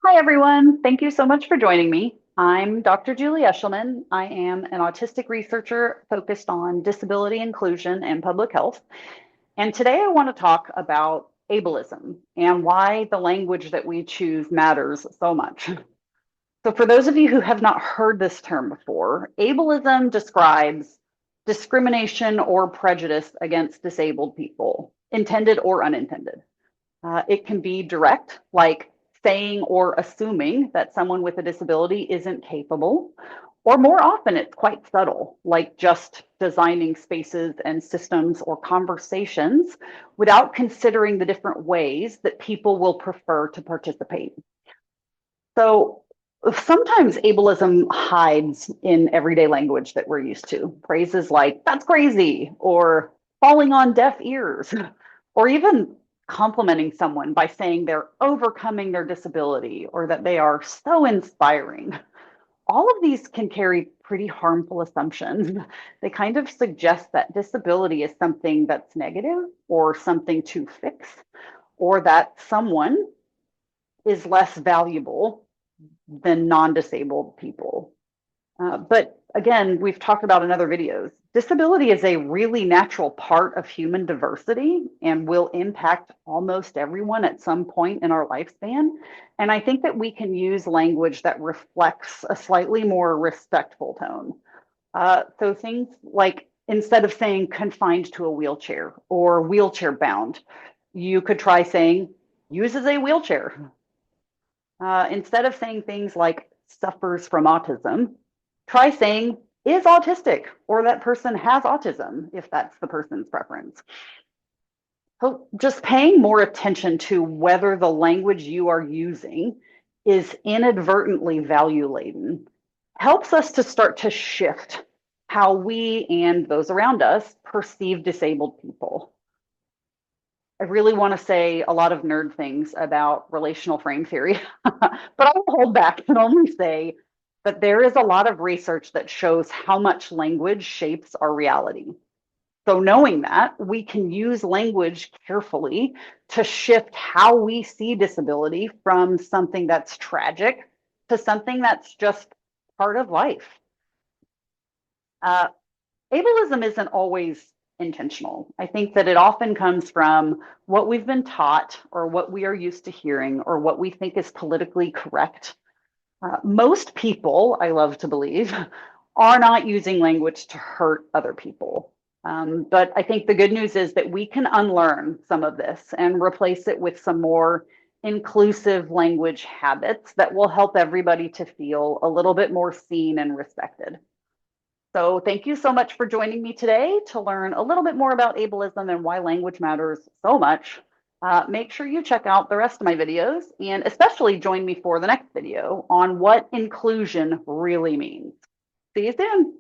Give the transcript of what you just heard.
Hi, everyone. Thank you so much for joining me. I'm Dr. Julie Eshleman. I am an autistic researcher focused on disability inclusion and public health. And today I want to talk about ableism and why the language that we choose matters so much. So, for those of you who have not heard this term before, ableism describes discrimination or prejudice against disabled people, intended or unintended. It can be direct, like saying or assuming that someone with a disability isn't capable, or more often it's quite subtle, like just designing spaces and systems or conversations without considering the different ways that people will prefer to participate. So sometimes ableism hides in everyday language that we're used to. Phrases like, that's crazy, or falling on deaf ears, or even complimenting someone by saying they're overcoming their disability or that they are so inspiring. All of these can carry pretty harmful assumptions. They kind of suggest that disability is something that's negative or something to fix, or that someone is less valuable than non-disabled people. But again, we've talked about in other videos, disability is a really natural part of human diversity and will impact almost everyone at some point in our lifespan. And I think that we can use language that reflects a slightly more respectful tone. So things like instead of saying confined to a wheelchair or wheelchair bound, you could try saying uses a wheelchair. Instead of saying things like suffers from autism, try saying is autistic or that person has autism if that's the person's preference. So just paying more attention to whether the language you are using is inadvertently value laden helps us to start to shift how we and those around us perceive disabled people. I really want to say a lot of nerd things about relational frame theory, but I will hold back and only say that there is a lot of research that shows how much language shapes our reality. So, knowing that, we can use language carefully to shift how we see disability from something that's tragic to something that's just part of life. Uh, Ableism isn't always intentional. I think that it often comes from what we've been taught or what we are used to hearing or what we think is politically correct. Most people, I love to believe, are not using language to hurt other people. But I think the good news is that we can unlearn some of this and replace it with some more inclusive language habits that will help everybody to feel a little bit more seen and respected. So thank you so much for joining me today to learn a little bit more about ableism and why language matters so much. Make sure you check out the rest of my videos and especially join me for the next video on what inclusion really means. See you soon.